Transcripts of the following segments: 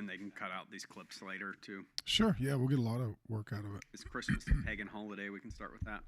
then they can cut out these clips later too. Sure. Yeah, we'll get a lot of work out of it. It's Christmas, the pagan holiday. We can start with that.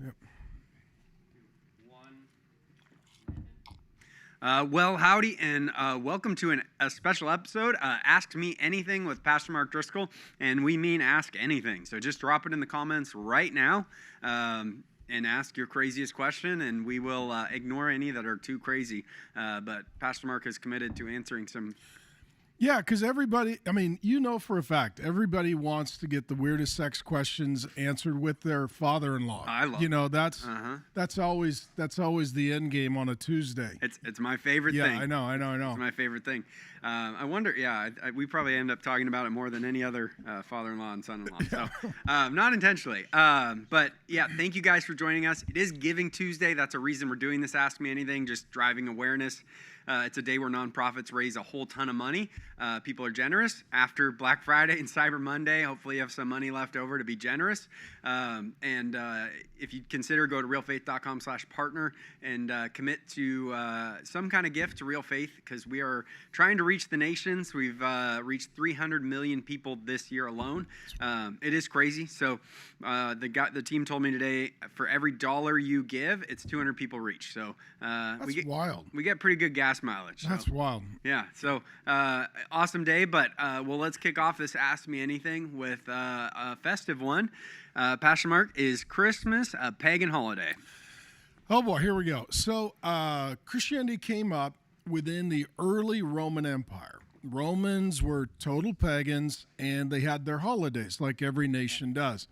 Yep. Well, howdy, and welcome to a special episode, Ask Me Anything with Pastor Mark Driscoll, and we mean ask anything. So just drop it in the comments right now and ask your craziest question, and we will ignore any that are too crazy. But Pastor Mark is committed to answering some. Yeah, because everybody, I mean, you know for a fact, everybody wants to get the weirdest sex questions answered with their father-in-law. I love that's always the end game on a Tuesday. It's my favorite Yeah, thing. I know. It's my favorite thing. I wonder, we probably end up talking about it more than any other father-in-law and son-in-law. So, not intentionally. But yeah, thank you guys for joining us. It is Giving Tuesday. That's a reason we're doing this Ask Me Anything, just driving awareness. It's a day where nonprofits raise a whole ton of money. People are generous. After Black Friday and Cyber Monday, hopefully you have some money left over to be generous. And if you consider, go to realfaith.com/partner and commit to some kind of gift to Real Faith, because we are trying to reach the nations. We've reached 300 million people this year alone. It is crazy. So the team told me today, for every $1 you give, it's 200 people reach. So That's wild. We get pretty good gas mileage. So. That's wild. Yeah. So awesome day. But let's kick off this Ask Me Anything with a festive one. Pastor Mark, is Christmas a pagan holiday? Oh boy, here we go. So Christianity came up within the early Roman Empire. Romans were total pagans, and they had their holidays like every nation does.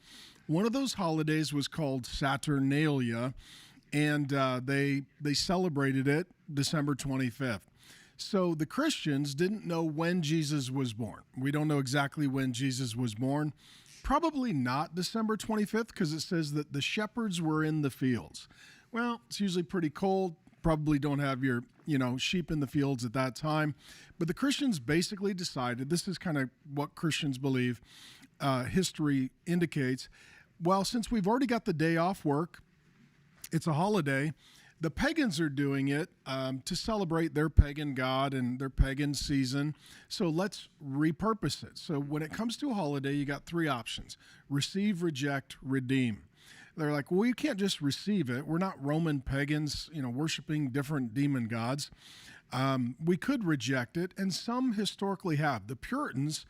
One of those holidays was called Saturnalia, and they celebrated it December 25th. So the Christians didn't know when Jesus was born. We don't know exactly when Jesus was born. Probably not December 25th, because it says that the shepherds were in the fields. Well, it's usually pretty cold. Probably don't have your, sheep in the fields at that time. But the Christians basically decided, this is kind of what Christians believe, history indicates, well, since we've already got the day off work, it's a holiday, the pagans are doing it to celebrate their pagan god and their pagan season. So let's repurpose it. So when it comes to a holiday, you got three options: receive, reject, redeem. They're like, well, you can't just receive it. We're not Roman pagans, worshiping different demon gods. We could reject it, and some historically have. The Puritans,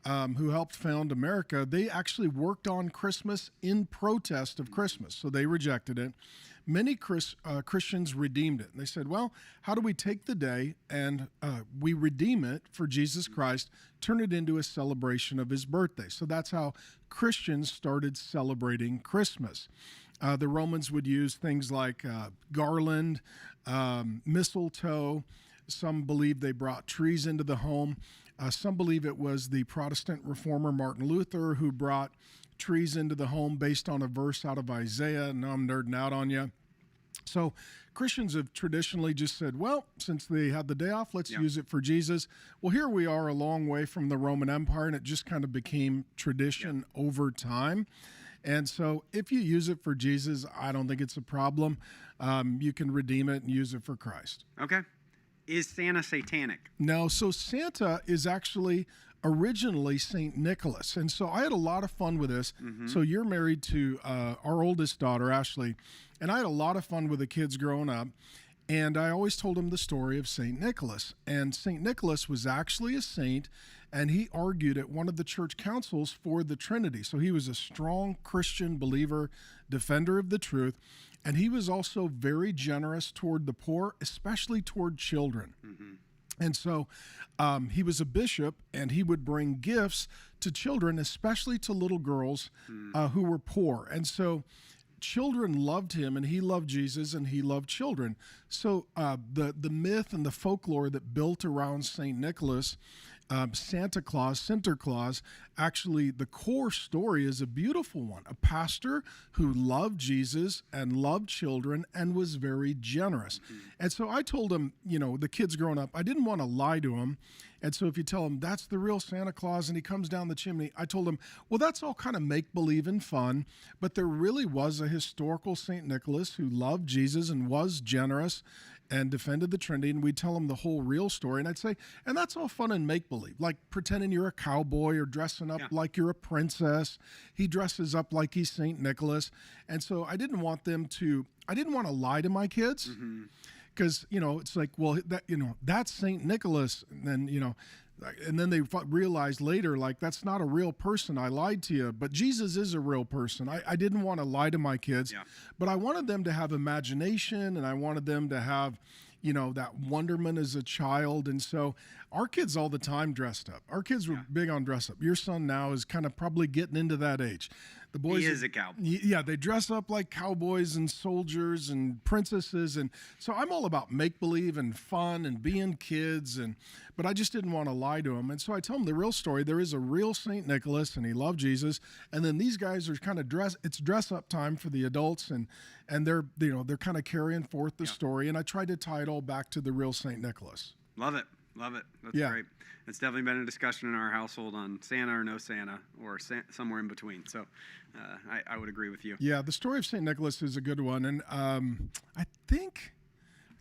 who helped found America, they actually worked on Christmas in protest of Christmas, so they rejected it. Many Christians redeemed it. They said, well, how do we take the day and we redeem it for Jesus Christ, turn it into a celebration of his birthday? So that's how Christians started celebrating Christmas. The Romans would use things like garland, mistletoe. Some believe they brought trees into the home. Some believe it was the Protestant reformer Martin Luther who brought trees into the home based on a verse out of Isaiah. Now I'm nerding out on you. So Christians have traditionally just said, well, since they had the day off, let's use it for Jesus. Well, here we are a long way from the Roman Empire, and it just kind of became tradition over time. And so if you use it for Jesus, I don't think it's a problem. You can redeem it and use it for Christ. Okay. Is Santa satanic? No. So Santa is actually originally St. Nicholas. And so I had a lot of fun with this. Mm-hmm. So you're married to our oldest daughter, Ashley, and I had a lot of fun with the kids growing up. And I always told them the story of St. Nicholas. And St. Nicholas was actually a saint, and he argued at one of the church councils for the Trinity. So he was a strong Christian believer, defender of the truth. And he was also very generous toward the poor, especially toward children. Mm-hmm. And so he was a bishop, and he would bring gifts to children, especially to little girls who were poor. And so children loved him, and he loved Jesus, and he loved children. So the myth and the folklore that built around St. Nicholas, Santa Claus, Sinterklaas, actually the core story is a beautiful one. A pastor who loved Jesus and loved children and was very generous. Mm-hmm. And so I told him, the kids growing up, I didn't want to lie to him. And so if you tell him that's the real Santa Claus and he comes down the chimney, I told him, well, that's all kind of make-believe and fun, but there really was a historical St. Nicholas who loved Jesus and was generous and defended the Trinity, and we'd tell them the whole real story. And I'd say, and that's all fun and make-believe, like pretending you're a cowboy or dressing up like you're a princess. He dresses up like he's St. Nicholas. And so I didn't want to lie to my kids. Because, it's like, well, that's St. Nicholas. And then they realized later, like, that's not a real person. I lied to you. But Jesus is a real person. I didn't want to lie to my kids. But I wanted them to have imagination, and I wanted them to have, that wonderment as a child. And so our kids all the time dressed up. Our kids were big on dress up. Your son now is kind of probably getting into that age. The boys, he is a cowboy. Yeah, they dress up like cowboys and soldiers and princesses, and so I'm all about make believe and fun and being kids, but I just didn't want to lie to them, and so I tell them the real story. There is a real Saint Nicholas, and he loved Jesus, and then these guys are kind of it's dress up time for the adults, and they're kind of carrying forth the story, and I tried to tie it all back to the real Saint Nicholas. Love it. That's great. It's definitely been a discussion in our household on Santa or no Santa, or somewhere in between. So I would agree with you. Yeah, the story of St. Nicholas is a good one. And I can't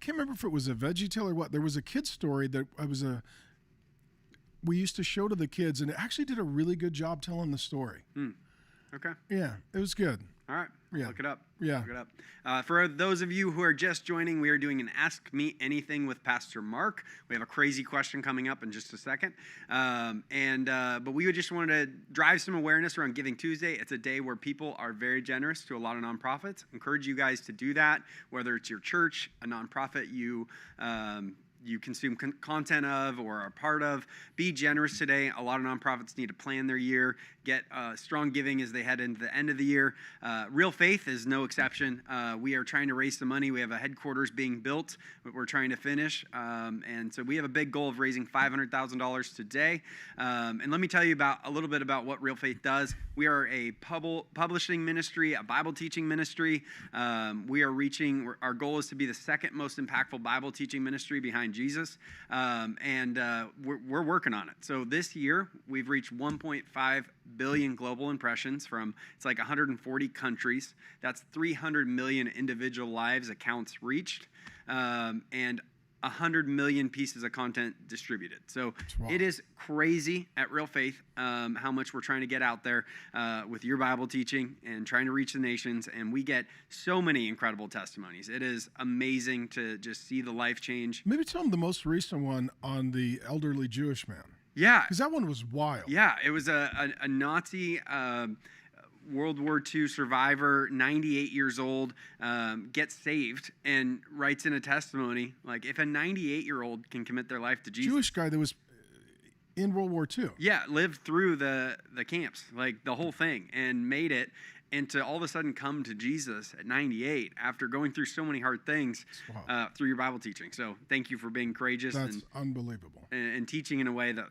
remember if it was a VeggieTale or what. There was a kid's story that we used to show to the kids, and it actually did a really good job telling the story. Okay. Yeah, it was good. All right. Look it up. Yeah. Look it up. For those of you who are just joining, we are doing an Ask Me Anything with Pastor Mark. We have a crazy question coming up in just a second. But we just wanted to drive some awareness around Giving Tuesday. It's a day where people are very generous to a lot of nonprofits. Encourage you guys to do that, whether it's your church, a nonprofit you consume content of or are part of. Be generous today. A lot of nonprofits need to plan their year, get strong giving as they head into the end of the year. Real Faith is no exception. We are trying to raise some money. We have a headquarters being built that we're trying to finish. And so we have a big goal of raising $500,000 today. And let me tell you a little bit about what Real Faith does. We are a publishing ministry, a Bible teaching ministry. Our goal is to be the second most impactful Bible teaching ministry behind Jesus. We're working on it. So this year, we've reached 1.5 billion global impressions from, it's like 140 countries. That's 300 million individual lives accounts reached. And 100 million pieces of content distributed. So it is crazy at Real Faith how much we're trying to get out there with your Bible teaching and trying to reach the nations. And we get so many incredible testimonies. It is amazing to just see the life change. Maybe tell them the most recent one on the elderly Jewish man. Yeah. Because that one was wild. Yeah. It was a Nazi World War II survivor, 98 years old, gets saved and writes in a testimony, like, if a 98-year-old can commit their life to Jesus. Jewish guy that was in World War II. Yeah, lived through the camps, like the whole thing, and made it. And to all of a sudden come to Jesus at 98 after going through so many hard things through your Bible teaching. So thank you for being courageous. That's unbelievable. And teaching in a way that...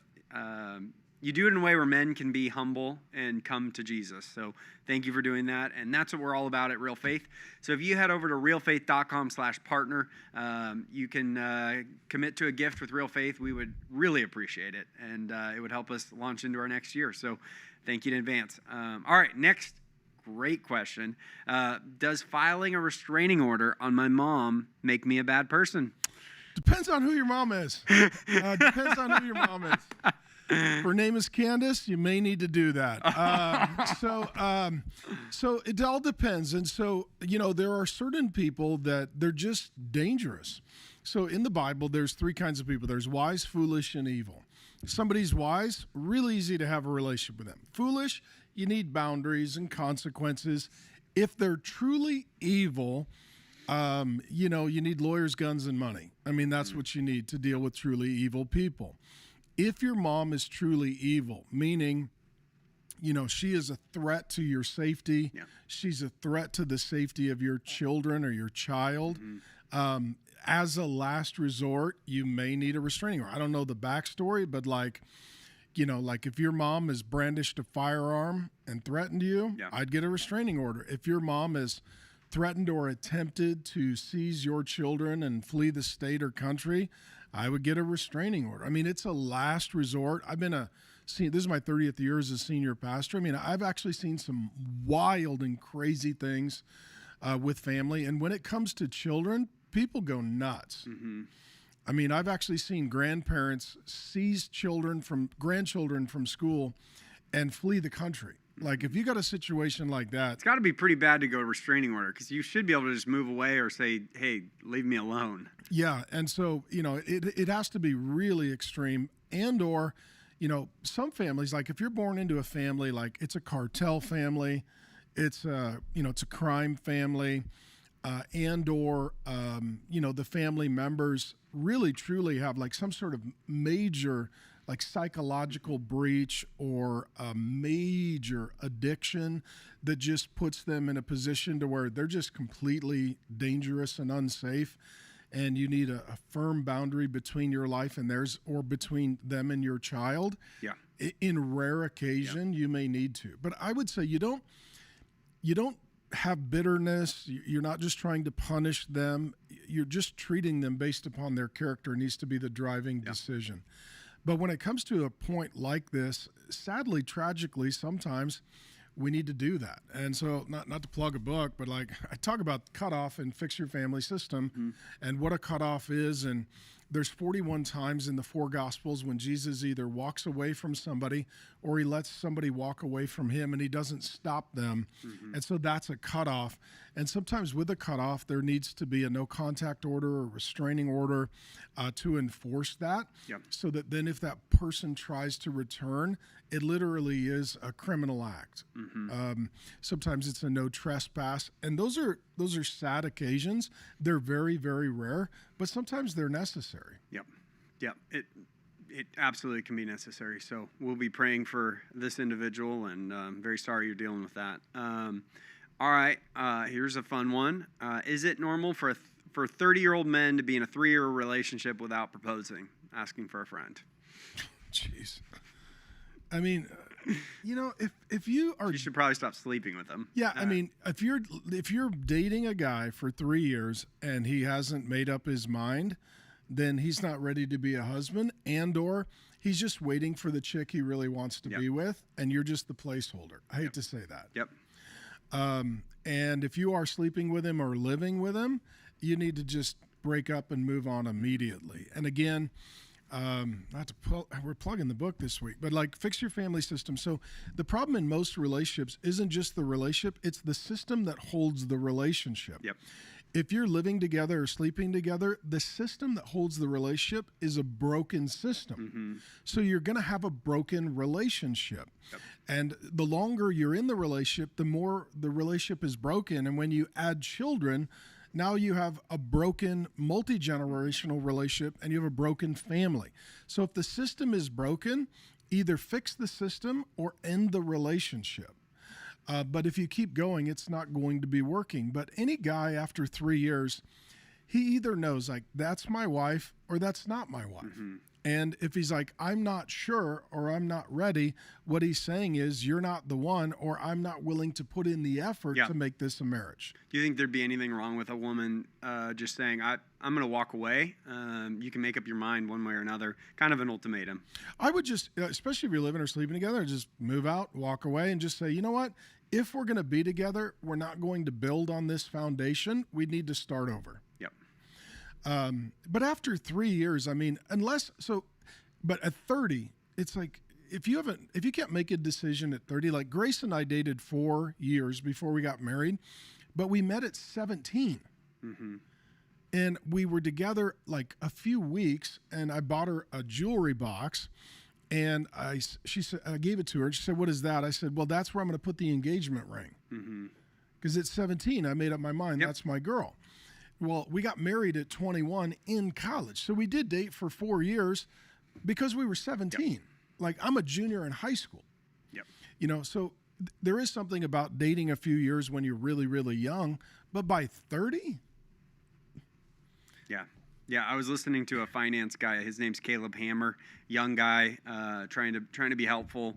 you do it in a way where men can be humble and come to Jesus. So thank you for doing that. And that's what we're all about at Real Faith. So if you head over to realfaith.com/partner, you can commit to a gift with Real Faith. We would really appreciate it. And it would help us launch into our next year. So thank you in advance. All right, next great question. Does filing a restraining order on my mom make me a bad person? Depends on who your mom is. Depends on who your mom is. If her name is Candace, you may need to do that. So it all depends. And so, there are certain people that they're just dangerous. So in the Bible, there's three kinds of people. There's wise, foolish, and evil. If somebody's wise, really easy to have a relationship with them. Foolish, you need boundaries and consequences. If they're truly evil, you need lawyers, guns, and money. I mean, that's what you need to deal with truly evil people. If your mom is truly evil, meaning, she is a threat to your safety, she's a threat to the safety of your children or your child, as a last resort, you may need a restraining order. I don't know the backstory, but like if your mom has brandished a firearm and threatened you, I'd get a restraining order. If your mom has threatened or attempted to seize your children and flee the state or country, I would get a restraining order. I mean, it's a last resort. This is my 30th year as a senior pastor. I mean, I've actually seen some wild and crazy things with family. And when it comes to children, people go nuts. Mm-hmm. I mean, I've actually seen grandparents seize grandchildren from school and flee the country. Like, if you got a situation like that, It's got to be pretty bad to go restraining order, because you should be able to just move away or say, hey, leave me alone. yeah. And so, it has to be really extreme. And or, some families, like if you're born into a family, like it's a cartel family, it's it's a crime family, and or, the family members really truly have like some sort of major like psychological breach or a major addiction that just puts them in a position to where they're just completely dangerous and unsafe, and you need a firm boundary between your life and theirs, or between them and your child. Yeah. In rare occasion, you may need to, but I would say you don't have bitterness. You're not just trying to punish them. You're just treating them based upon their character needs to be the driving decision. But when it comes to a point like this, sadly, tragically, sometimes we need to do that. And so, not to plug a book, but like I talk about cutoff and Fix Your Family System, and what a cutoff is. And there's 41 times in the 4 Gospels when Jesus either walks away from somebody or he lets somebody walk away from him, and he doesn't stop them. And so that's a cutoff. And sometimes with a cutoff, there needs to be a no contact order or restraining order to enforce that. So that then if that person tries to return, it literally is a criminal act. Sometimes it's a no trespass. And those are sad occasions. They're very, very rare, but sometimes they're necessary. Yep. It absolutely can be necessary. So we'll be praying for this individual, and I'm very sorry you're dealing with that. All right, here's a fun one. Is it normal for 30-year-old men to be in a 3-year relationship without proposing, asking for a friend? Jeez. I mean, if you are, you should probably stop sleeping with them. Yeah, I mean, if you're dating a guy for 3 years and he hasn't made up his mind, then he's not ready to be a husband, and or he's just waiting for the chick he really wants to be with, and you're just the placeholder. I hate to say that. And if you are sleeping with him or living with him, you need to just break up and move on immediately. And again, we're plugging the book this week, but like Fix Your Family System. So the problem in most relationships isn't just the relationship, it's the system that holds the relationship. If you're living together or sleeping together, the system that holds the relationship is a broken system. So you're going to have a broken relationship. And the longer you're in the relationship, the more the relationship is broken. And when you add children, now you have a broken multi-generational relationship, and you have a broken family. So if the system is broken, either fix the system or end the relationship. But if you keep going, it's not going to be working. But any guy after 3 years, he either knows like that's my wife or that's not my wife. And if he's like, I'm not sure or I'm not ready, what he's saying is you're not the one, or I'm not willing to put in the effort to make this a marriage. Do you think there'd be anything wrong with a woman just saying, I'm going to walk away? You can make up your mind one way or another, kind of an ultimatum. I would just, especially if you're living or sleeping together, just move out, walk away, and just say, you know what? If we're going to be together, we're not going to build on this foundation. We need to start over. But after 3 years, I mean, but at 30, it's like, if you can't make a decision at 30, like Grace and I dated 4 years before we got married, but we met at 17. And we were together like a few weeks, and I bought her a jewelry box, and she said, I gave it to her, and she said, what is that? I said, well, that's where I'm going to put the engagement ring. Because at 17, I made up my mind, that's my girl. Well, we got married at 21 in college. So we did date for 4 years because we were 17. Like, I'm a junior in high school. So there is something about dating a few years when you're really, really young, but by 30? Yeah, I was listening to a finance guy. His name's Caleb Hammer, young guy, trying to be helpful.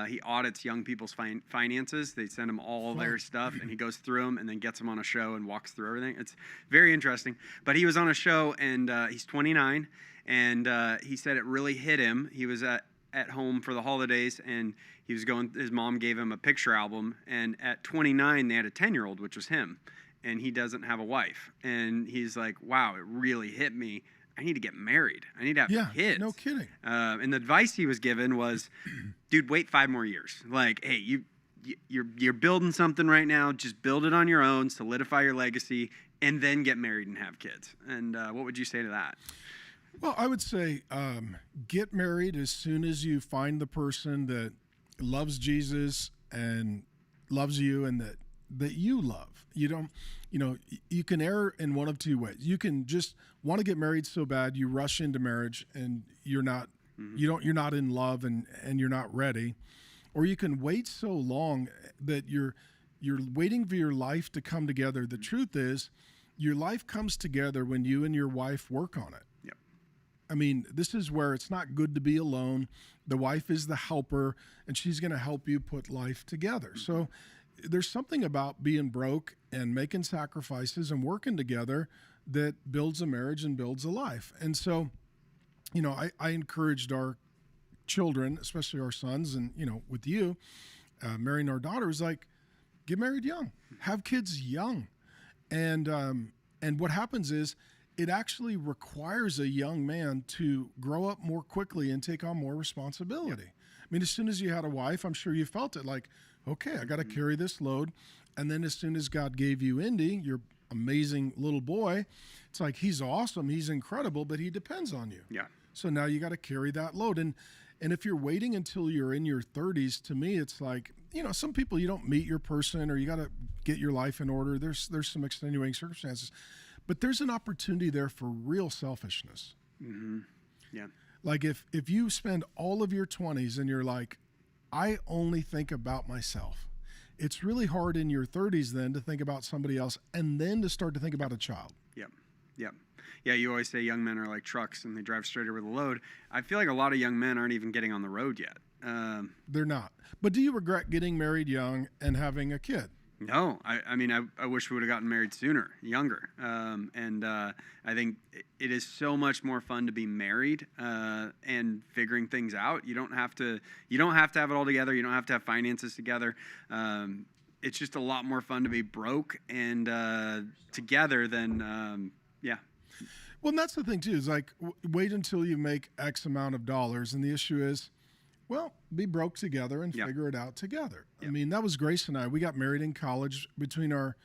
He audits young people's finances. They send him all their stuff, and he goes through them and then gets them on a show and walks through everything. It's very interesting. But he was on a show, and he's 29, and he said it really hit him. He was at home for the holidays, and his mom gave him a picture album, and at 29, they had a 10-year-old, which was him. and he doesn't have a wife. And he's like, wow, it really hit me. I need to get married. I need to have kids. No kidding. And the advice he was given was, dude, wait 5 more years. Like, hey, you're building something right now. Just build it on your own, solidify your legacy, and then get married and have kids. And what would you say to that? Well, I would say get married as soon as you find the person that loves Jesus and loves you and that you love. You don't, you can err in one of two ways. You can just want to get married so bad you rush into marriage and you're not in love and you're not ready. Or you can wait so long that you're waiting for your life to come together. The truth is, your life comes together when you and your wife work on it. Yep. I mean, this is where it's not good to be alone. The wife is the helper, and she's going to help you put life together. Mm-hmm. So there's something about being broke and making sacrifices and working together that builds a marriage and builds a life. And so, I encouraged our children, especially our sons, and with you, marrying our daughters, like, get married young, have kids young, and what happens is it actually requires a young man to grow up more quickly and take on more responsibility. I mean, as soon as you had a wife, I'm sure you felt it like, okay, I got to carry this load, and then as soon as God gave you Indy, your amazing little boy, it's like he's awesome, he's incredible, but he depends on you. Yeah. So now you got to carry that load. And if you're waiting until you're in your 30s, to me, it's like, some people, you don't meet your person or you got to get your life in order. There's some extenuating circumstances, but there's an opportunity there for real selfishness. Mm-hmm. Yeah. Like if you spend all of your 20s and you're like, I only think about myself, it's really hard in your 30s then to think about somebody else and then to start to think about a child. Yep. Yep. Yeah, you always say young men are like trucks and they drive straight over the load. I feel like a lot of young men aren't even getting on the road yet. They're not. But do you regret getting married young and having a kid? No. I mean, I wish we would have gotten married sooner, younger. I think it is so much more fun to be married and figuring things out. You don't have to have it all together. You don't have to have finances together. It's just a lot more fun to be broke and together than, yeah. Well, and that's the thing, too, is like, wait until you make X amount of dollars. And the issue is, well, be broke together and figure it out together. Yep. I mean, that was Grace and I. We got married in college between our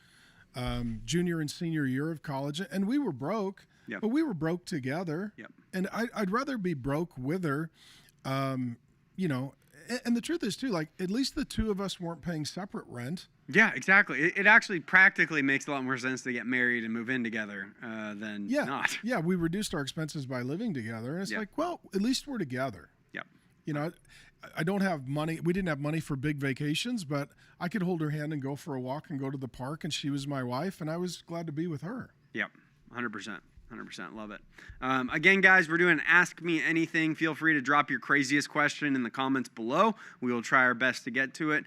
junior and senior year of college. And we were broke, but we were broke together. Yep. And I'd rather be broke with her, And the truth is, too, like, at least the two of us weren't paying separate rent. Yeah, exactly. It actually practically makes a lot more sense to get married and move in together than not. Yeah, we reduced our expenses by living together. And it's like, well, at least we're together. Yep. I don't have money. We didn't have money for big vacations, but I could hold her hand and go for a walk and go to the park, and she was my wife, and I was glad to be with her. Yep, 100%. 100% love it. Again, guys, we're doing Ask Me Anything. Feel free to drop your craziest question in the comments below. We will try our best to get to it.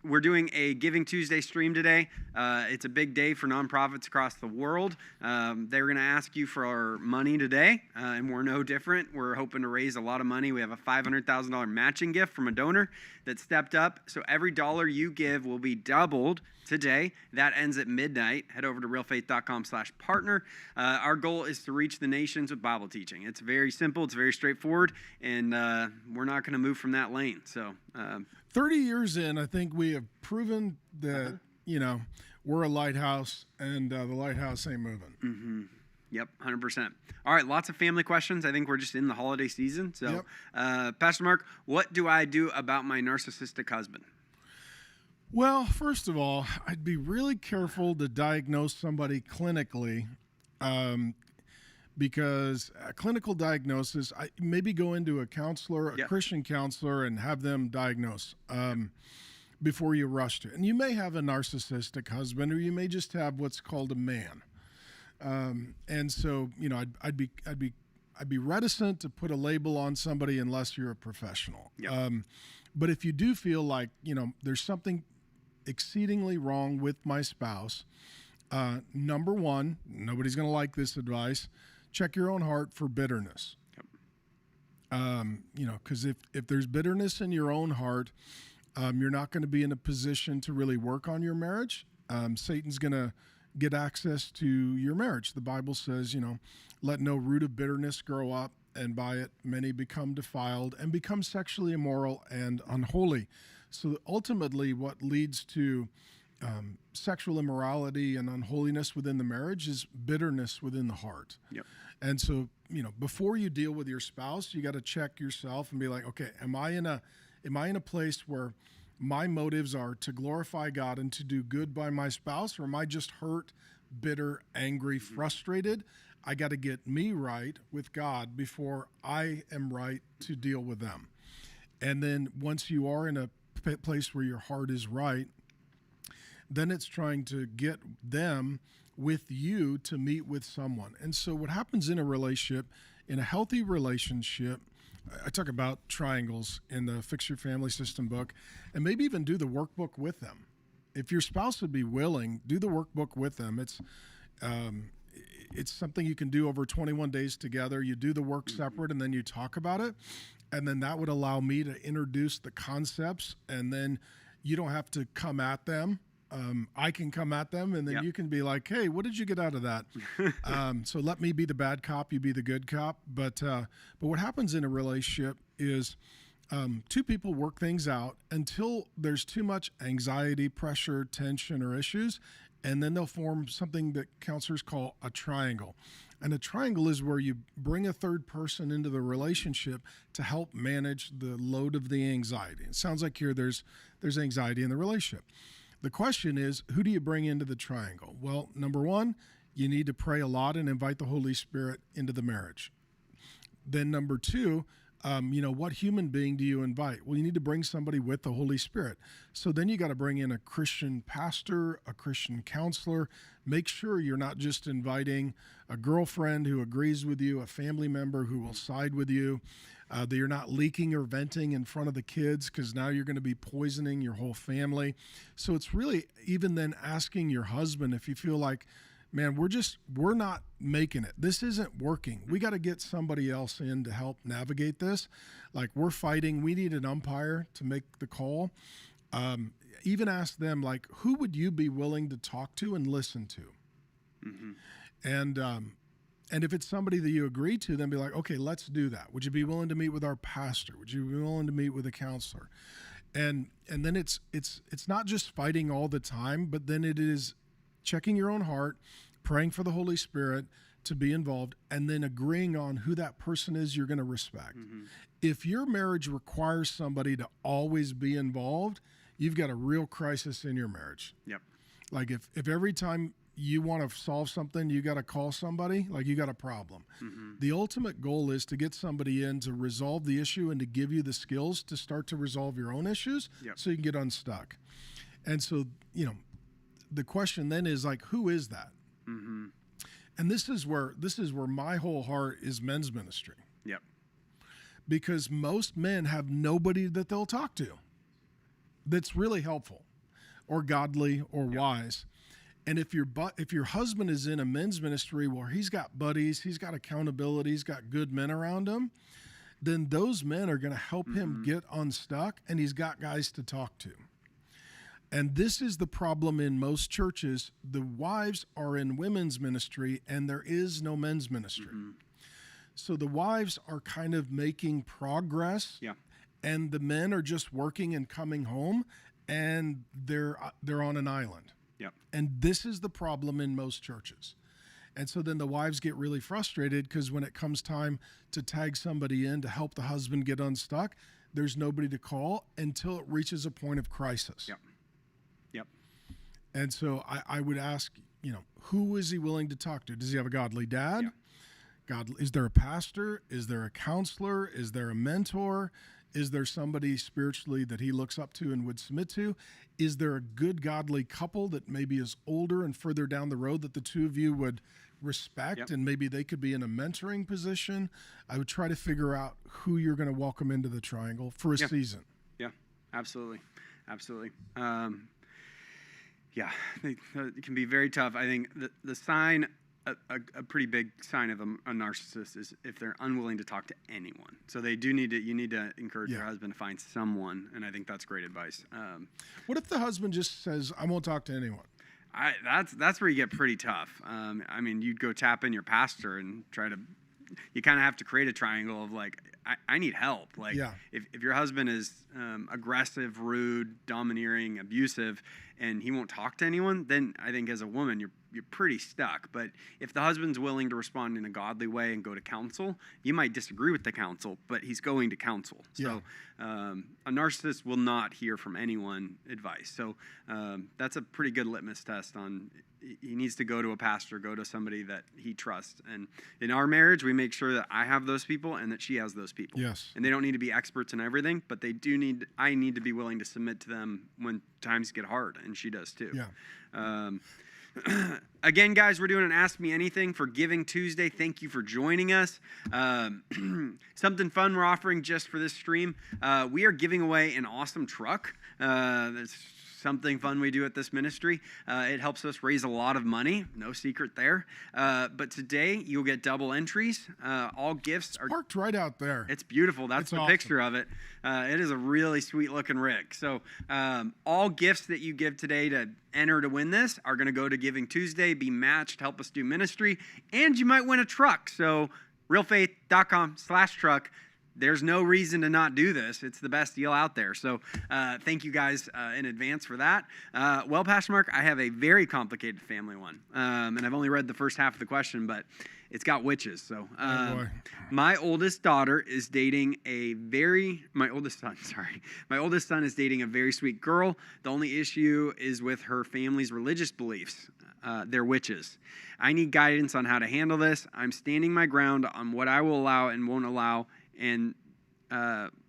We're doing a Giving Tuesday stream today. It's a big day for nonprofits across the world. They're going to ask you for our money today, and we're no different. We're hoping to raise a lot of money. We have a $500,000 matching gift from a donor that stepped up. So every dollar you give will be doubled today. That ends at midnight. Head over to realfaith.com/partner. Our goal is to reach the nations with Bible teaching. It's very simple. It's very straightforward. And we're not going to move from that lane. So 30 years in, I think we have proven that, we're a lighthouse and the lighthouse ain't moving. Mm-hmm. Yep, 100%. All right, lots of family questions. I think we're just in the holiday season. So, Pastor Mark, what do I do about my narcissistic husband? Well, first of all, I'd be really careful to diagnose somebody clinically because a clinical diagnosis, maybe go into a counselor, a Christian counselor, and have them diagnose before you rush to it. And you may have a narcissistic husband, or you may just have what's called a man. And so, I'd be reticent to put a label on somebody unless you're a professional. Yep. But if you do feel like, there's something exceedingly wrong with my spouse, number one, nobody's going to like this advice, check your own heart for bitterness. Yep. Because if there's bitterness in your own heart, you're not going to be in a position to really work on your marriage. Satan's going to get access to your marriage. The Bible says, let no root of bitterness grow up, and by it many become defiled and become sexually immoral and unholy. So ultimately, what leads to sexual immorality and unholiness within the marriage is bitterness within the heart. Yep. And so, before you deal with your spouse, you got to check yourself and be like, okay, am I in a place where my motives are to glorify God and to do good by my spouse, or am I just hurt, bitter, angry, frustrated? I got to get me right with God before I am right to deal with them. And then once you are in a place where your heart is right, then it's trying to get them with you to meet with someone. And so what happens in a relationship, in a healthy relationship, I talk about triangles in the Fix Your Family System book, and maybe even do the workbook with them. If your spouse would be willing, do the workbook with them. It's something you can do over 21 days together. You do the work separate, and then you talk about it. And then that would allow me to introduce the concepts, and then you don't have to come at them. I can come at them, and then you can be like, hey, what did you get out of that? So let me be the bad cop, you be the good cop. But what happens in a relationship is two people work things out until there's too much anxiety, pressure, tension, or issues, and then they'll form something that counselors call a triangle. And a triangle is where you bring a third person into the relationship to help manage the load of the anxiety. It sounds like here there's anxiety in the relationship. The question is, who do you bring into the triangle? Well, number one, you need to pray a lot and invite the Holy Spirit into the marriage. Then number two, what human being do you invite? Well, you need to bring somebody with the Holy Spirit. So then you got to bring in a Christian pastor, a Christian counselor. Make sure you're not just inviting a girlfriend who agrees with you, a family member who will side with you, that you're not leaking or venting in front of the kids, because now you're going to be poisoning your whole family. So it's really even then asking your husband, if you feel like, man, we're not making it. This isn't working. We got to get somebody else in to help navigate this. Like, we're fighting. We need an umpire to make the call. Even ask them, like, who would you be willing to talk to and listen to? Mm-hmm. And if it's somebody that you agree to, then be like, okay, let's do that. Would you be willing to meet with our pastor? Would you be willing to meet with a counselor? And then it's not just fighting all the time, but then it is checking your own heart, praying for the Holy Spirit to be involved, and then agreeing on who that person is you're going to respect. Mm-hmm. If your marriage requires somebody to always be involved, you've got a real crisis in your marriage. Yep. Like if every time you want to solve something, you got to call somebody, like you got a problem. Mm-hmm. The ultimate goal is to get somebody in to resolve the issue and to give you the skills to start to resolve your own issues. Yep. So you can get unstuck. And so, the question then is like, who is that? Mm-hmm. And this is where my whole heart is men's ministry. Yep. Because most men have nobody that they'll talk to that's really helpful or godly or wise. And if your husband is in a men's ministry where he's got buddies, he's got accountability, he's got good men around him, then those men are going to help him get unstuck, and he's got guys to talk to. And this is the problem in most churches. The wives are in women's ministry, and there is no men's ministry. Mm-hmm. So the wives are kind of making progress, and the men are just working and coming home, and they're on an island. Yep. And this is the problem in most churches. And so then the wives get really frustrated because when it comes time to tag somebody in to help the husband get unstuck, there's nobody to call until it reaches a point of crisis. Yep. Yep. And so I would ask, who is he willing to talk to? Does he have a godly dad? Yeah. Is there a pastor? Is there a counselor? Is there a mentor? Is there somebody spiritually that he looks up to and would submit to? Is there a good godly couple that maybe is older and further down the road that the two of you would respect, and maybe they could be in a mentoring position? I would try to figure out who you're going to welcome into the triangle for a season. Yeah, absolutely. Absolutely. It can be very tough. I think the sign, a pretty big sign of a narcissist is if they're unwilling to talk to anyone. So you need to encourage your husband to find someone, and I think that's great advice. What if the husband just says, I won't talk to anyone? That's where you get pretty tough. I mean, you'd go tap in your pastor and try to. You kind of have to create a triangle of like, I need help. Like, Yeah. if your husband is aggressive, rude, domineering, abusive, and he won't talk to anyone, then I think as a woman you're pretty stuck. But if the husband's willing to respond in a godly way and go to counsel, you might disagree with the counsel, but he's going to counsel. So a narcissist will not hear from anyone advice. So that's a pretty good litmus test on. He needs to go to a pastor, go to somebody that he trusts. And in our marriage, we make sure that I have those people and that she has those people. Yes. And they don't need to be experts in everything, but I need to be willing to submit to them when times get hard, and she does too. Yeah. Again, guys, we're doing an Ask Me Anything for Giving Tuesday. Thank you for joining us. Something fun we're offering just for this stream. We are giving away an awesome truck. That's something fun we do at this ministry. It helps us raise a lot of money. No secret there. But today, you'll get double entries. All gifts are Parked right out there. It's beautiful. That's It's the awesome. picture of it. It is a really sweet looking rig. So all gifts that you give today to enter to win this are going to go to Giving Tuesday, be matched, help us do ministry, and you might win a truck. So realfaith.com/truck. There's no reason to not do this. It's the best deal out there. So thank you guys in advance for that. Well, Pastor Mark, I have a very complicated family one. And I've only read the first half of the question, but it's got witches. So Oh, boy. my oldest daughter is dating my oldest son is dating a very sweet girl. The only issue is with her family's religious beliefs. They're witches. I need guidance on how to handle this. I'm standing my ground on what I will allow and won't allow, and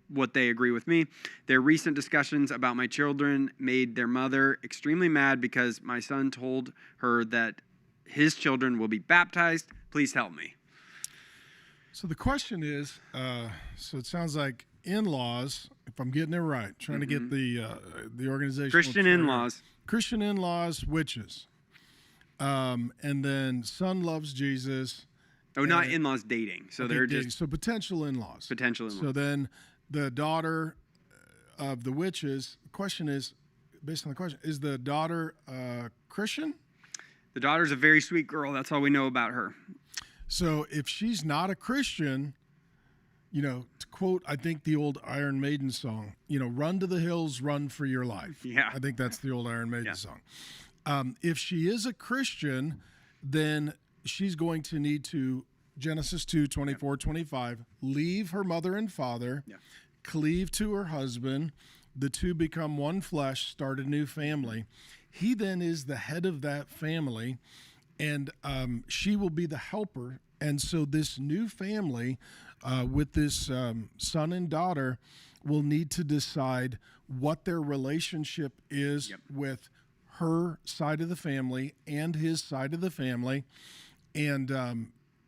what they agree with me. Their recent discussions about my children made their mother extremely mad because my son told her that his children will be baptized. Please help me. So the question is, so it sounds like in-laws, if I'm getting it right, trying to get the organization. Christian in-laws. Christian in-laws, witches. And then son loves Jesus. Oh, not in-laws, dating. So Okay, they're dating. just So potential in-laws. potential in-laws. So then the daughter of the witches, the question is, based on the question, is the daughter Christian? The daughter's a very sweet girl. That's all we know about her. So if she's not a Christian, to quote, I think the old Iron Maiden song, run to the hills, run for your life. Yeah. I think that's the old Iron Maiden Yeah. song. If she is a Christian, then she's going to need to, Genesis 2:24-25, leave her mother and father, cleave to her husband, the two become one flesh, start a new family. He then is the head of that family, and she will be the helper. And so this new family with this son and daughter will need to decide what their relationship is with her side of the family and his side of the family. And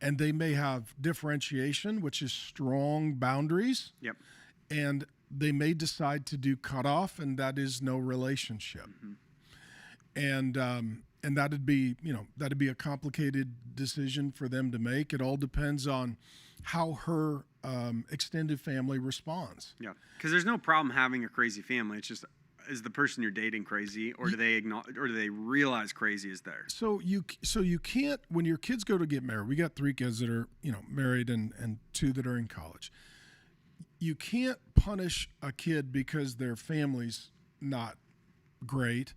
they may have differentiation, which is strong boundaries. Yep. And they may decide to do cutoff, and that is no relationship. And that'd be a complicated decision for them to make. It all depends on how her extended family responds. Yeah. Because there's no problem having a crazy family. It's just, is the person you're dating crazy, or do they acknowledge, or do they realize crazy is there? So you can't, when your kids go to get married, we got 3 kids that are married and 2 that are in college. You can't punish a kid because their family's not great.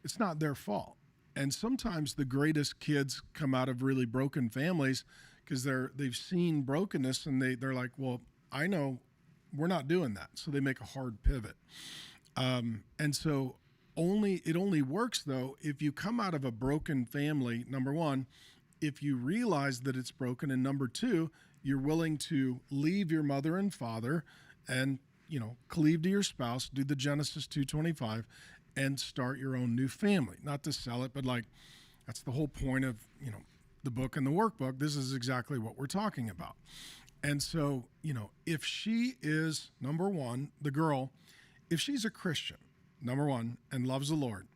It's not their fault. And sometimes the greatest kids come out of really broken families because they've seen brokenness, and they're like, well, I know we're not doing that. So they make a hard pivot. And so it only works though if you come out of a broken family. Number one, if you realize that it's broken, and number 2, you're willing to leave your mother and father and cleave to your spouse, do the Genesis 2:25, and start your own new family. Not to sell it, but that's the whole point of the book and the workbook. This is exactly what we're talking about. And so if she is, number 1, the girl, if she's a Christian, number 1, and loves the Lord,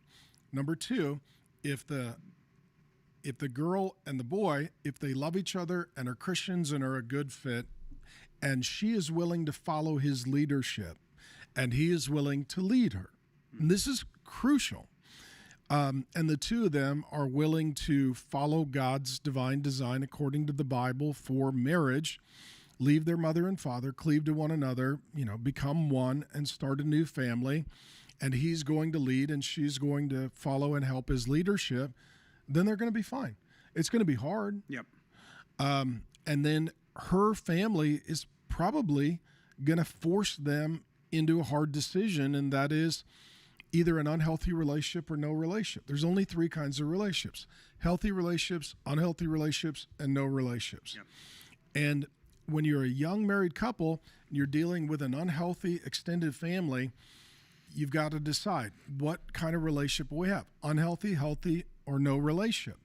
number 2, if the girl and the boy, if they love each other and are Christians and are a good fit, and she is willing to follow his leadership, and he is willing to lead her, and this is crucial. And the two of them are willing to follow God's divine design according to the Bible for marriage, leave their mother and father, cleave to one another, become one and start a new family. And he's going to lead and she's going to follow and help his leadership. Then they're going to be fine. It's going to be hard. Yep. And then her family is probably going to force them into a hard decision, and that is either an unhealthy relationship or no relationship. There's only three kinds of relationships: healthy relationships, unhealthy relationships, and no relationships. Yep. And when you're a young married couple and you're dealing with an unhealthy extended family, you've got to decide what kind of relationship we have: unhealthy, healthy, or no relationship.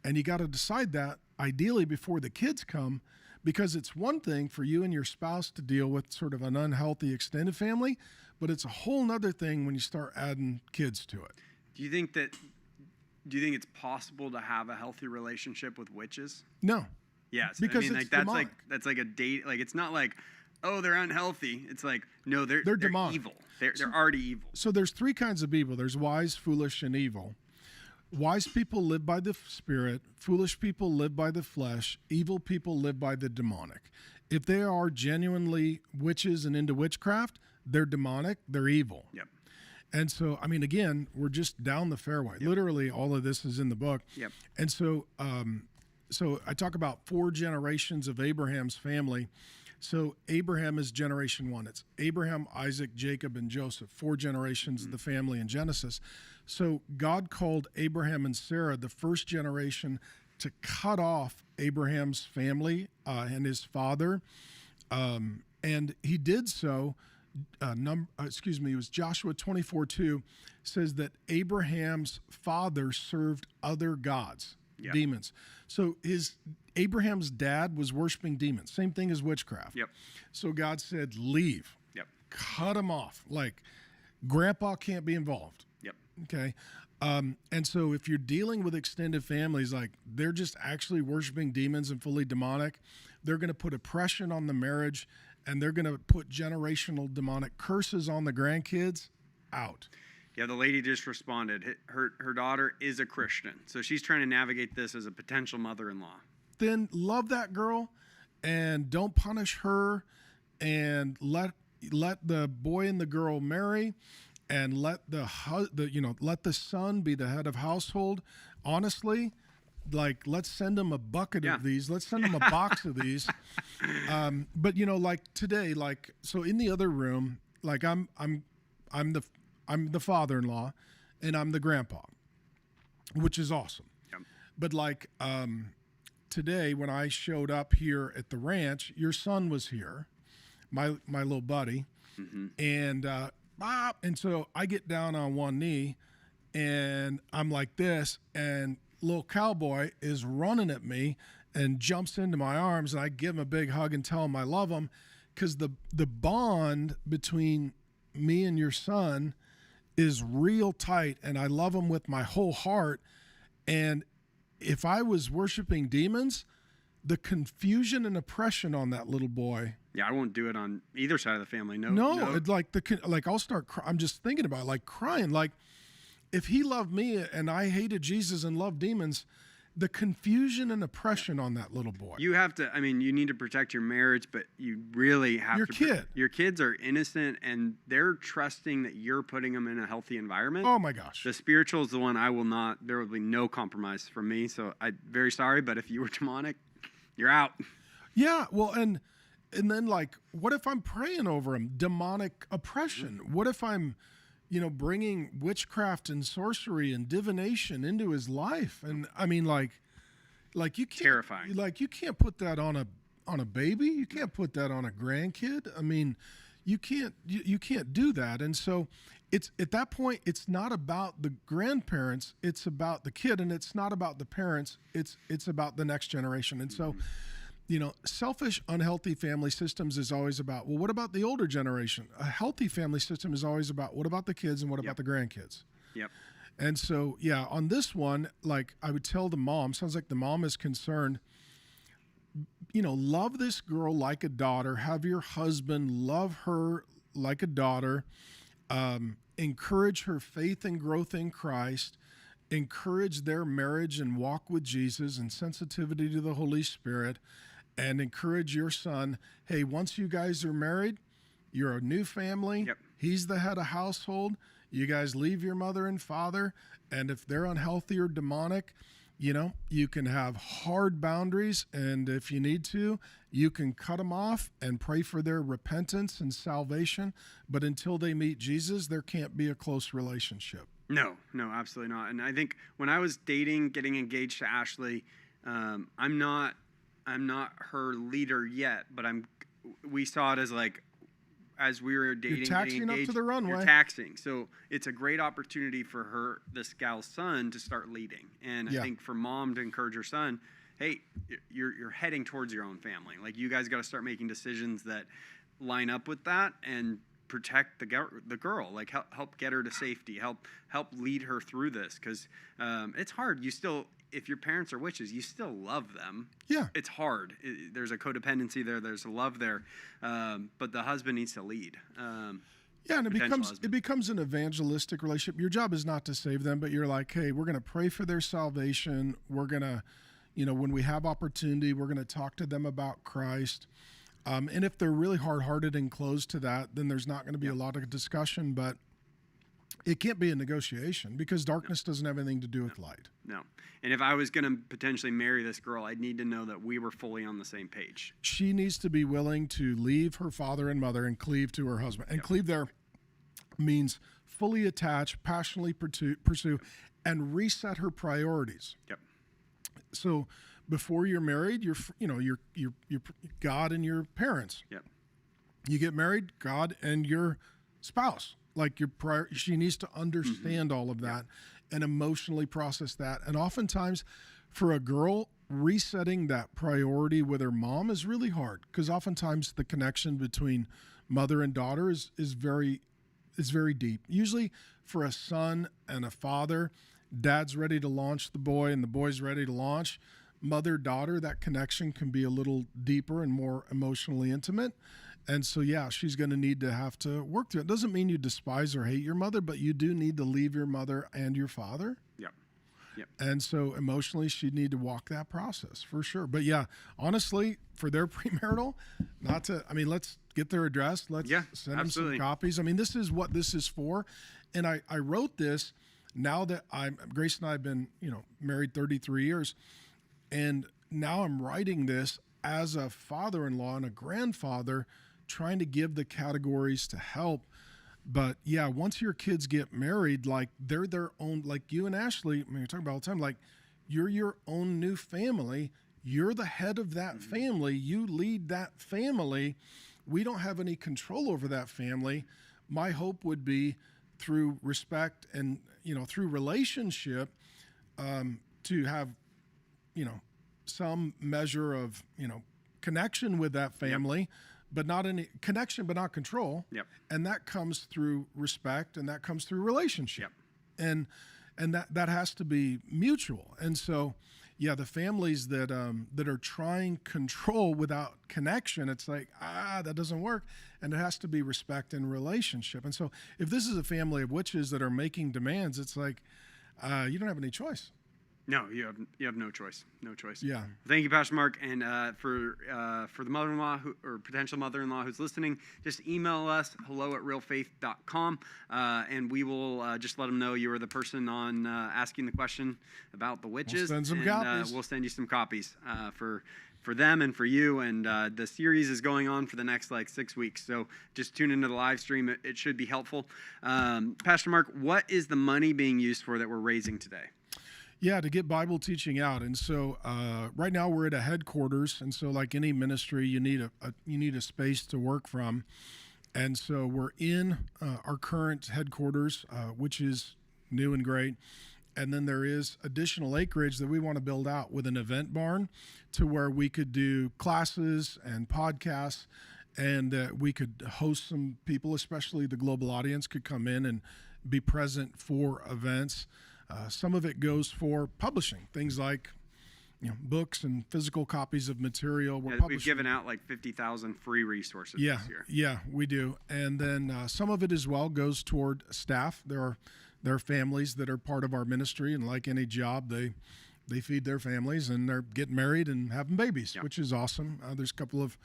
And you got to decide that ideally before the kids come, because it's one thing for you and your spouse to deal with sort of an unhealthy extended family, but it's a whole nother thing when you start adding kids to it. Do you think it's possible to have a healthy relationship with witches? No. Yes. Because I mean, it's like that's demonic. that's like a date. Like, it's not like, oh, they're unhealthy. It's like, no, they're demonic. evil. They're already evil. So there's three kinds of evil. There's wise, foolish, and evil. Wise people live by the spirit. Foolish people live by the flesh. Evil people live by the demonic. If they are genuinely witches and into witchcraft, they're demonic, they're evil. Yep. And so, I mean, again, we're just down the fairway. Yep. Literally, all of this is in the book. Yep. And so, so I talk about 4 generations of Abraham's family. So Abraham is generation 1. It's Abraham, Isaac, Jacob, and Joseph, 4 generations of the family in Genesis. So God called Abraham and Sarah, the first generation, to cut off Abraham's family and his father. And he did so. It was Joshua 24:2 says that Abraham's father served other gods, Yep. demons. So Abraham's dad was worshiping demons. Same thing as witchcraft. Yep. So God said, leave. Yep. Cut them off. Like, grandpa can't be involved. Yep. Okay. And so if you're dealing with extended families, like they're just actually worshiping demons and fully demonic, they're going to put oppression on the marriage, and they're going to put generational demonic curses on the grandkids. Out. Yeah, the lady just responded. Her daughter is a Christian, so she's trying to navigate this as a potential mother-in-law. Then love that girl, and don't punish her, and let the boy and the girl marry, and let let the son be the head of household. Honestly, like, let's send them a bucket of these. Let's send them a box of these. But like today, like, so in the other room, like I'm the father-in-law, and I'm the grandpa, which is awesome. Yep. But like today, when I showed up here at the ranch, your son was here, my little buddy, and so I get down on one knee, and I'm like this, and little cowboy is running at me and jumps into my arms, and I give him a big hug and tell him I love him, because the bond between me and your son is real tight, and I love him with my whole heart. And if I was worshiping demons, the confusion and oppression on that little boy. Yeah, I won't do it on either side of the family. No. It's like I'll start. I'm just thinking about it, like crying. Like, if he loved me and I hated Jesus and loved demons, the confusion and oppression on that little boy. You have to, you need to protect your marriage, but you really have your to. Kid. Your kids are innocent, and they're trusting that you're putting them in a healthy environment. Oh my gosh. The spiritual is the one I will not, there will be no compromise from me. So I'm very sorry, but if you were demonic, you're out. Yeah. Well, and then, like, what if I'm praying over him? Demonic oppression. What if I'm, bringing witchcraft and sorcery and divination into his life? And like you can't, terrifying. Like, you can't put that on a baby. You can't put that on a grandkid. You can't do that. And so it's at that point, it's not about the grandparents, it's about the kid, and it's not about the parents. It's about the next generation. And so, selfish, unhealthy family systems is always about, well, what about the older generation? A healthy family system is always about, what about the kids and what about the grandkids? Yep. And so, yeah, on this one, like, I would tell the mom, sounds like the mom is concerned, love this girl like a daughter, have your husband love her like a daughter, encourage her faith and growth in Christ, encourage their marriage and walk with Jesus and sensitivity to the Holy Spirit, and encourage your son, hey, once you guys are married, you're a new family. Yep. He's the head of household. You guys leave your mother and father, and if they're unhealthy or demonic, you can have hard boundaries, and if you need to, you can cut them off and pray for their repentance and salvation. But until they meet Jesus, there can't be a close relationship. No, absolutely not. And I think when I was getting engaged to Ashley, I'm not her leader yet, but we saw it as like, as we were dating, you're taxing getting engaged, up to the runway. You're taxing. So it's a great opportunity for this gal's son, to start leading. And I think for mom to encourage her son, hey, you're heading towards your own family. Like, you guys got to start making decisions that line up with that and protect the girl. Like, help get her to safety. Help lead her through this, because it's hard. If your parents are witches, you still love them. Yeah. It's hard. There's a codependency there. There's a love there. But the husband needs to lead. And it becomes an evangelistic relationship. Your job is not to save them, but you're like, hey, we're going to pray for their salvation. We're going to, when we have opportunity, we're going to talk to them about Christ. And if they're really hard-hearted and closed to that, then there's not going to be a lot of discussion, but it can't be a negotiation, because darkness doesn't have anything to do with light. No. And if I was going to potentially marry this girl, I'd need to know that we were fully on the same page. She needs to be willing to leave her father and mother and cleave to her husband. And cleave there means fully attach, passionately pursue, and reset her priorities. Yep. So before you're married, you're God and your parents. Yep. You get married, God and your spouse. Like, she needs to understand all of that and emotionally process that. And oftentimes, for a girl, resetting that priority with her mom is really hard, because oftentimes the connection between mother and daughter is very deep. Usually, for a son and a father, dad's ready to launch the boy and the boy's ready to launch. Mother-daughter, that connection can be a little deeper and more emotionally intimate. And so, she's going to have to work through it. It doesn't mean you despise or hate your mother, but you do need to leave your mother and your father. Yep. And so emotionally, she'd need to walk that process for sure. But honestly, for their premarital, let's get their address. Let's send them some copies. This is what this is for. And I wrote this now that Grace and I have been, married 33 years. And now I'm writing this as a father-in-law and a grandfather, trying to give the categories to help. But once your kids get married, like, they're their own, like you and Ashley, we talk about all the time, like, you're your own new family. You're the head of that family. You lead that family. We don't have any control over that family. My hope would be, through respect and, through relationship, to have, some measure of, connection with that family, but not any connection, but not control. Yep. And that comes through respect, and that comes through relationship. And that has to be mutual. And so, the families that are trying control without connection, it's like, that doesn't work. And it has to be respect and relationship. And so, if this is a family of witches that are making demands, it's like, you don't have any choice. No, you have no choice. No choice. Yeah. Thank you, Pastor Mark. And for the mother-in-law or potential mother-in-law who's listening, just email us, hello@realfaith.com, and we will just let them know you were the person on asking the question about the witches. We'll send some copies. We'll send you some copies for them and for you. And the series is going on for the next 6 weeks. So just tune into the live stream. It should be helpful. Pastor Mark, what is the money being used for that we're raising today? To get Bible teaching out. And so right now we're at a headquarters. And so, like any ministry, you need a space to work from. And so we're in our current headquarters, which is new and great. And then there is additional acreage that we want to build out with an event barn, to where we could do classes and podcasts, and we could host some people, especially the global audience, could come in and be present for events. Some of it goes for publishing, things like books and physical copies of material. We've given out 50,000 free resources this year. Yeah, we do. And then some of it as well goes toward staff. There are there are families that are part of our ministry, and like any job, they feed their families, and they're getting married and having babies, which is awesome. There's a couple of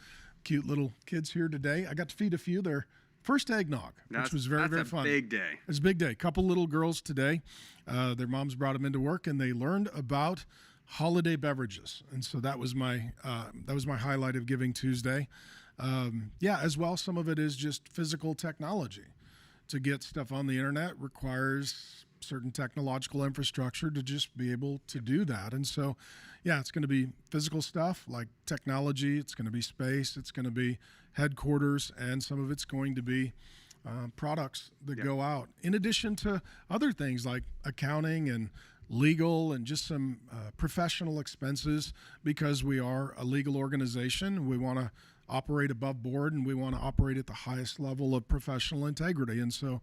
cute little kids here today. I got to feed a few their first eggnog, which was very fun. That's a big day. It's a big day. A couple little girls today. Their moms brought them into work, and they learned about holiday beverages, and so that was my highlight of Giving Tuesday. As well, some of it is just physical technology. To get stuff on the internet requires certain technological infrastructure to just be able to do that. And so, it's going to be physical stuff like technology. It's going to be space. It's going to be headquarters, and some of it's going to be products that go out, in addition to other things like accounting and legal and just some professional expenses, because we are a legal organization. We want to operate above board, and we want to operate at the highest level of professional integrity. And so,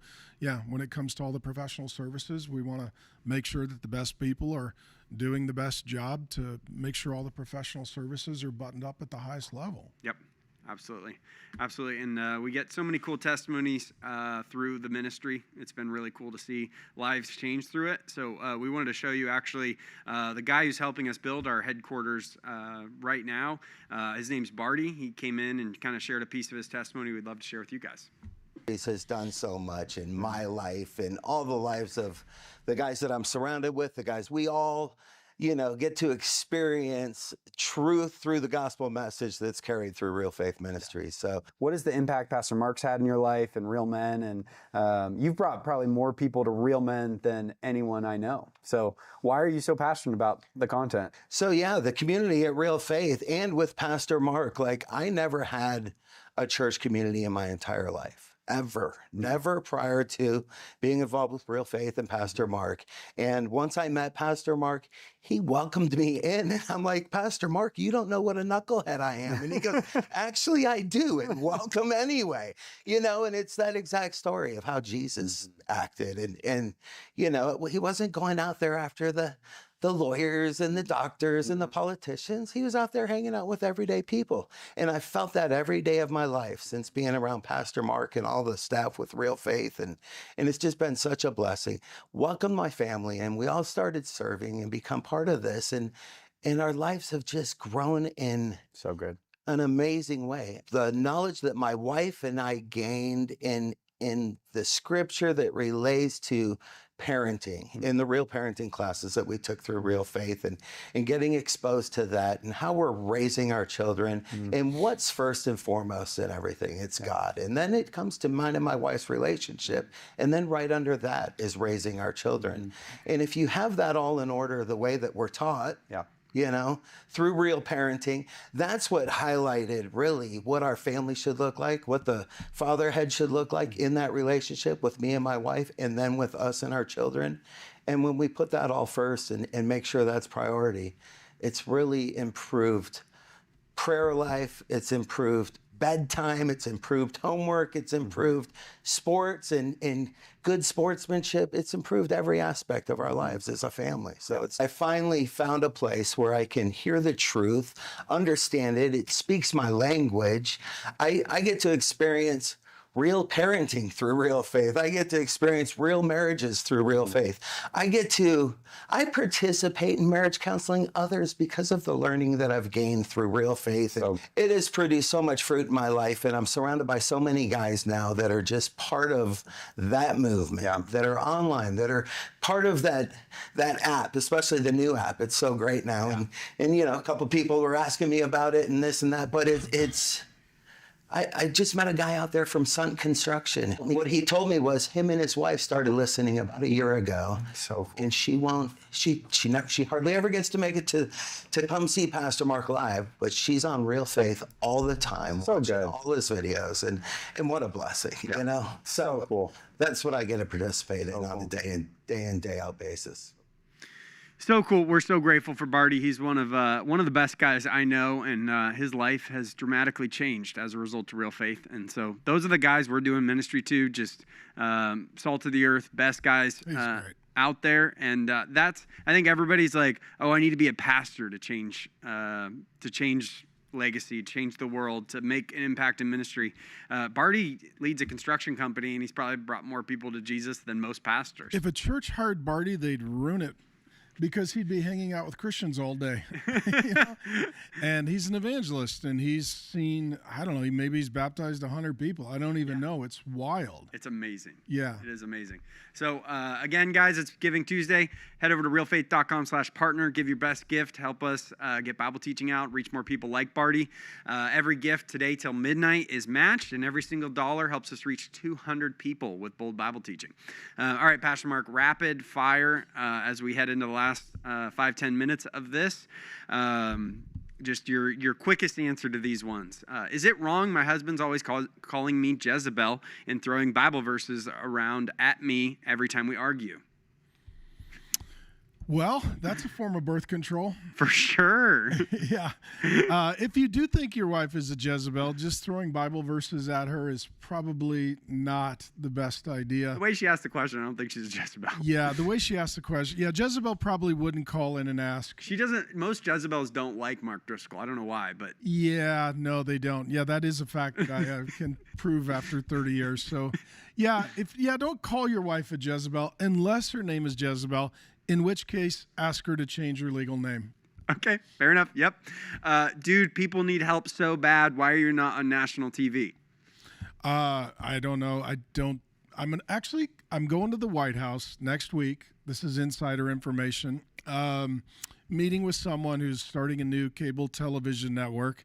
when it comes to all the professional services, we want to make sure that the best people are doing the best job to make sure all the professional services are buttoned up at the highest level. Yep. Absolutely. And we get so many cool testimonies through the ministry. It's been really cool to see lives change through it. So we wanted to show you actually the guy who's helping us build our headquarters right now. His name's Barty. He came in and kind of shared a piece of his testimony we'd love to share with you guys. Jesus has done so much in my life and all the lives of the guys that I'm surrounded with, the guys we all get to experience truth through the gospel message that's carried through Real Faith Ministries. So what is the impact Pastor Mark's had in your life and Real Men? And you've brought probably more people to Real Men than anyone I know. So why are you so passionate about the content? So the community at Real Faith and with Pastor Mark, I never had a church community in my entire life. Ever. Never prior to being involved with Real Faith and Pastor Mark. And once I met Pastor Mark, he welcomed me in. And I'm like, Pastor Mark, you don't know what a knucklehead I am. And he goes, actually, I do. And welcome anyway. And it's that exact story of how Jesus acted. And he wasn't going out there after the lawyers and the doctors and the politicians. He was out there hanging out with everyday people. And I felt that every day of my life since being around Pastor Mark and all the staff with Real Faith. And it's just been such a blessing. Welcomed my family, and we all started serving and become part of this. And our lives have just grown in so good an amazing way. The knowledge that my wife and I gained in the scripture that relates to parenting in the real parenting classes that we took through Real Faith, and getting exposed to that and how we're raising our children and what's first and foremost in everything. It's God. And then it comes to mine and my wife's relationship. And then right under that is raising our children. And if you have that all in order the way that we're taught, through real parenting, that's what highlighted really what our family should look like, what the fatherhead should look like in that relationship with me and my wife, and then with us and our children. And when we put that all first and make sure that's priority, it's really improved prayer life, it's improved bedtime, it's improved homework, it's improved sports and good sportsmanship. It's improved every aspect of our lives as a family. So I finally found a place where I can hear the truth, understand it. It speaks my language. I get to experience real parenting through Real Faith. I get to experience real marriages through Real Faith. I participate in marriage counseling others because of the learning that I've gained through Real Faith. And it has produced so much fruit in my life, and I'm surrounded by so many guys now that are just part of that movement, that are online, that are part of that app, especially the new app. It's so great now. And a couple people were asking me about it and this and that, but I just met a guy out there from Sun Construction. What he told me was him and his wife started listening about a year ago. And she hardly ever gets to make it to come see Pastor Mark live, but she's on Real Faith all the time, watching all his videos, and what a blessing, So cool. That's what I get to participate in on a day in, day out basis. So cool. We're so grateful for Barty. He's one of the best guys I know, and his life has dramatically changed as a result of Real Faith. And so those are the guys we're doing ministry to, just salt of the earth, best guys out there. And I think everybody's like, oh, I need to be a pastor to change legacy, change the world, to make an impact in ministry. Barty leads a construction company, and he's probably brought more people to Jesus than most pastors. If a church hired Barty, they'd ruin it because he'd be hanging out with Christians all day. You know? And he's an evangelist, and he's seen, I don't know, maybe he's baptized 100 people. I don't even know. It's wild. It's amazing. Yeah. It is amazing. So again, guys, it's Giving Tuesday. Head over to realfaith.com/partner. Give your best gift. Help us get Bible teaching out, reach more people like Barty. Every gift today till midnight is matched, and every single dollar helps us reach 200 people with bold Bible teaching. All right, Pastor Mark, rapid fire as we head into the last 5-10 minutes of this. Just your quickest answer to these ones. Is it wrong my husband's always calling me Jezebel and throwing Bible verses around at me every time we argue? Well, that's a form of birth control. For sure. Yeah. If you do think your wife is a Jezebel, just throwing Bible verses at her is probably not the best idea. The way she asked the question, I don't think she's a Jezebel. Yeah, the way she asked the question. Yeah, Jezebel probably wouldn't call in and ask. She doesn't. Most Jezebels don't like Mark Driscoll. I don't know why, but Yeah, no, they don't. Yeah, that is a fact that I can prove after 30 years. So, yeah, don't call your wife a Jezebel unless her name is Jezebel, in which case ask her to change her legal name. Okay, fair enough. Yep. Dude, people need help so bad. Why are you not on national TV? I don't know. I'm going to the White House next week. This is insider information. Meeting with someone who's starting a new cable television network,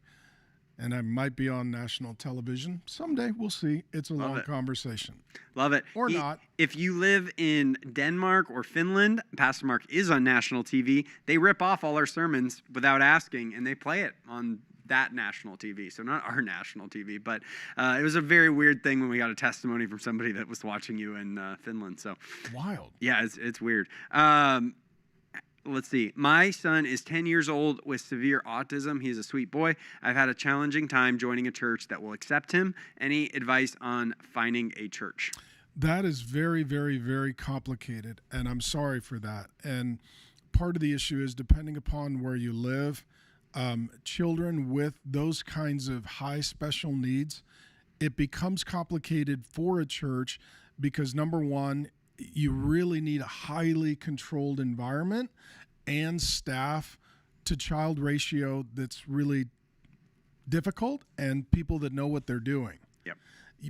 and I might be on national television someday. We'll see. It's a long conversation. Love it. Or not. If you live in Denmark or Finland, Pastor Mark is on national TV. They rip off all our sermons without asking, and they play it on that national TV. So not our national TV, but it was a very weird thing when we got a testimony from somebody that was watching you in Finland. So wild. Yeah, it's weird. Let's see. My son is 10 years old with severe autism. He's a sweet boy. I've had a challenging time joining a church that will accept him. Any advice on finding a church? That is very, very, very complicated, and I'm sorry for that. And part of the issue is depending upon where you live, children with those kinds of high special needs, it becomes complicated for a church because, number one, you really need a highly controlled environment and staff to child ratio that's really difficult and people that know what they're doing. Yep.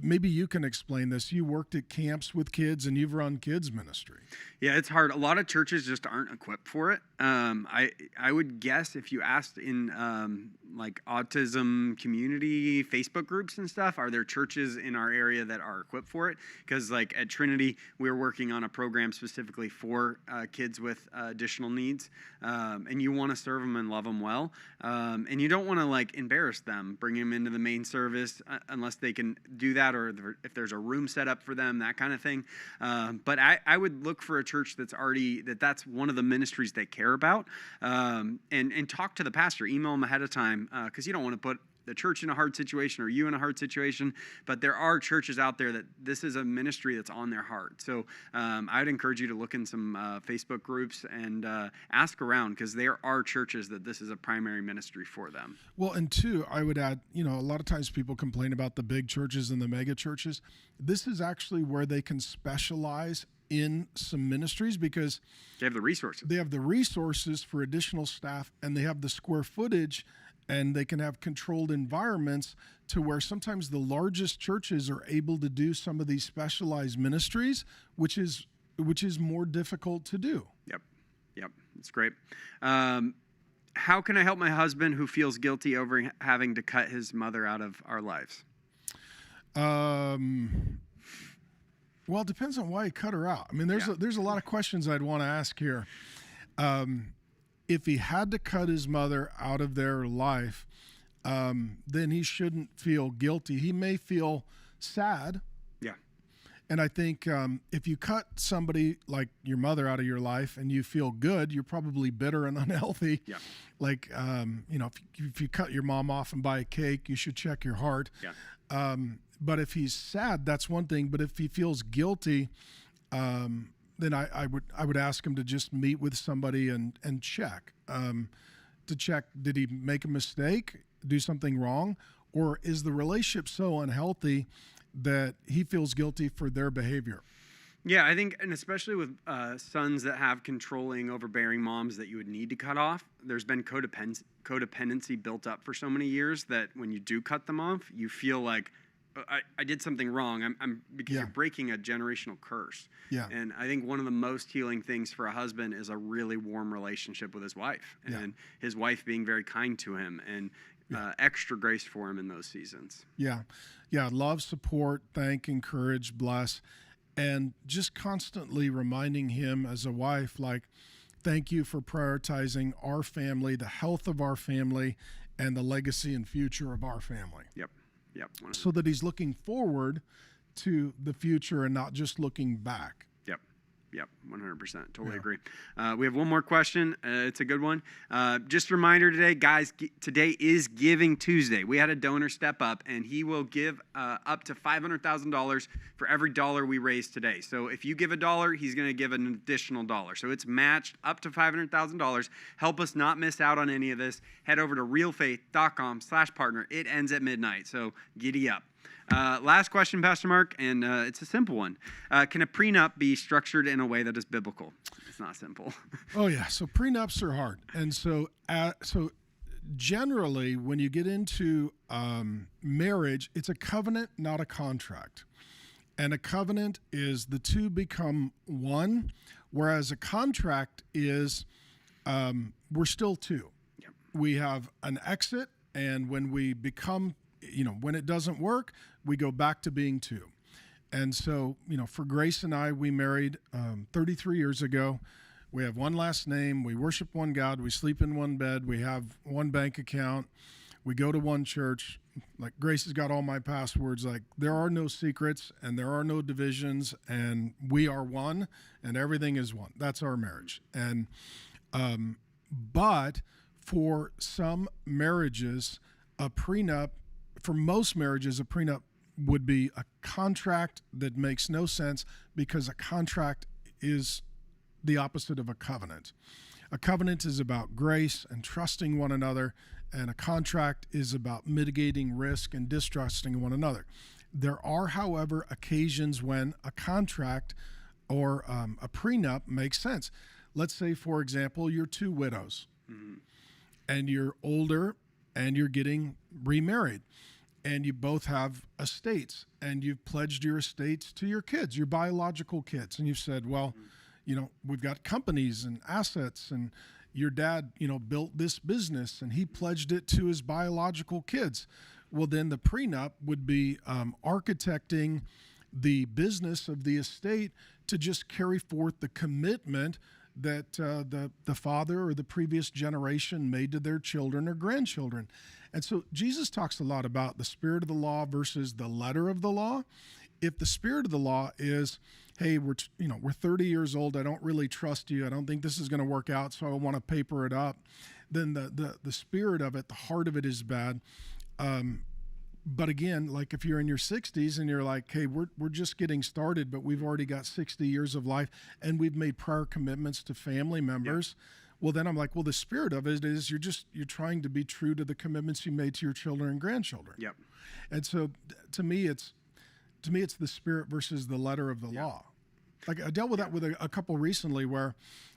Maybe you can explain this. You worked at camps with kids and you've run kids ministry. Yeah, it's hard. A lot of churches just aren't equipped for it. I would guess if you asked in like autism community Facebook groups and stuff, are there churches in our area that are equipped for it? Because like at Trinity, we're working on a program specifically for kids with additional needs, and you want to serve them and love them well, and you don't want to like embarrass them, bring them into the main service unless they can do that, or if there's a room set up for them, that kind of thing. But I would look for a church that's already that's one of the ministries they care about, and talk to the pastor, email them ahead of time, because you don't want to put the church in a hard situation or you in a hard situation, but there are churches out there that this is a ministry that's on their heart. So I'd encourage you to look in some Facebook groups and ask around, because there are churches that this is a primary ministry for them. Well, and two, I would add, a lot of times people complain about the big churches and the mega churches. This is actually where they can specialize in some ministries because they have the resources. They have the resources for additional staff, and they have the square footage, and they can have controlled environments to where sometimes the largest churches are able to do some of these specialized ministries, which is more difficult to do. Yep, it's great. How can I help my husband who feels guilty over having to cut his mother out of our lives? Well, it depends on why he cut her out. I mean, there's a lot of questions I'd want to ask here. If he had to cut his mother out of their life, then he shouldn't feel guilty. He may feel sad. Yeah. And I think if you cut somebody like your mother out of your life and you feel good, you're probably bitter and unhealthy. Yeah. Like, if you cut your mom off and buy a cake, you should check your heart. Yeah. But if he's sad, that's one thing. But if he feels guilty, then I would ask him to just meet with somebody and check. To check, did he make a mistake? do something wrong, or is the relationship so unhealthy that he feels guilty for their behavior? Yeah, I think, and especially with sons that have controlling, overbearing moms that you would need to cut off, there's been codependency built up for so many years that when you do cut them off, you feel like, I did something wrong. Because Yeah. you're breaking a generational curse. Yeah. And I think one of the most healing things for a husband is a really warm relationship with his wife, Yeah. and his wife being very kind to him and extra grace for him in those seasons. Yeah. Yeah. Love, support, thank, encourage, bless, and just constantly reminding him as a wife, like, thank you for prioritizing our family, the health of our family, and the legacy and future of our family. Yep. Yep. So that he's looking forward to the future and not just looking back. Yep, 100%. Totally Yeah. agree. We have one more question. It's a good one. Just a reminder today, guys, today is Giving Tuesday. We had a donor step up, and he will give up to $500,000 for every dollar we raise today. So if you give $1, he's going to give an additional $1. So it's matched up to $500,000. Help us not miss out on any of this. Head over to realfaith.com/partner. It ends at midnight, so giddy up. Last question, Pastor Mark, and it's a simple one. Can a prenup be structured in a way that is biblical? It's not simple. Oh yeah. So prenups are hard, and so generally, when you get into marriage, it's a covenant, not a contract. And a covenant is the two become one, whereas a contract is we're still two. Yep. We have an exit, and when we become, when it doesn't work, we go back to being two. And so, for Grace and I, we married 33 years ago. We have one last name. We worship one God. We sleep in one bed. We have one bank account. We go to one church. Like, Grace has got all my passwords. Like, there are no secrets and there are no divisions, and we are one, and everything is one. That's our marriage. And but for some marriages, for most marriages, a prenup would be a contract that makes no sense, because a contract is the opposite of a covenant. A covenant is about grace and trusting one another, and a contract is about mitigating risk and distrusting one another. There are, however, occasions when a contract or a prenup makes sense. Let's say, for example, you're two widows, and you're older and you're getting remarried, and you both have estates, and you've pledged your estates to your kids, your biological kids. And you've said, well, we've got companies and assets, and your dad, built this business and he pledged it to his biological kids. Well, then the prenup would be architecting the business of the estate to just carry forth the commitment that the father or the previous generation made to their children or grandchildren. And so Jesus talks a lot about the spirit of the law versus the letter of the law. If the spirit of the law is, hey, we're 30 years old, I don't really trust you, I don't think this is going to work out, so I want to paper it up, then the spirit of it, the heart of it is bad. But again, like if you're in your 60s and you're like, hey, we're just getting started, but we've already got 60 years of life and we've made prior commitments to family members. Yeah. Well, then I'm like, well, the spirit of it is you're trying to be true to the commitments you made to your children and grandchildren. Yep. And so to me, it's the spirit versus the letter of the law. Like, I dealt with that with a couple recently where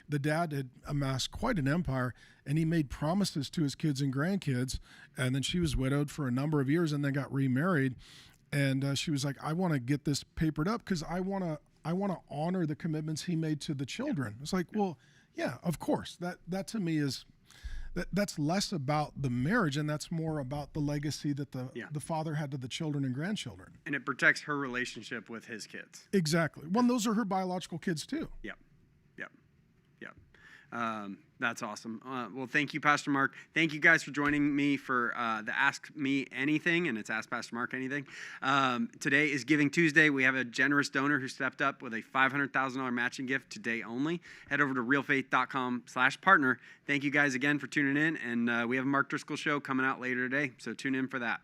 the dad had amassed quite an empire, and he made promises to his kids and grandkids, and then she was widowed for a number of years and then got remarried. And she was like, I want to get this papered up because I want to honor the commitments he made to the children. It's like, well, yeah, of course. That to me is that's less about the marriage, and that's more about the legacy that the father had to the children and grandchildren. And it protects her relationship with his kids. Exactly. Well, those are her biological kids too. Yep. That's awesome. Well, thank you, Pastor Mark. Thank you guys for joining me for the Ask Me Anything, and it's Ask Pastor Mark Anything. Today is Giving Tuesday. We have a generous donor who stepped up with a $500,000 matching gift today only. Head over to realfaith.com/partner. Thank you guys again for tuning in, and we have a Mark Driscoll show coming out later today, so tune in for that.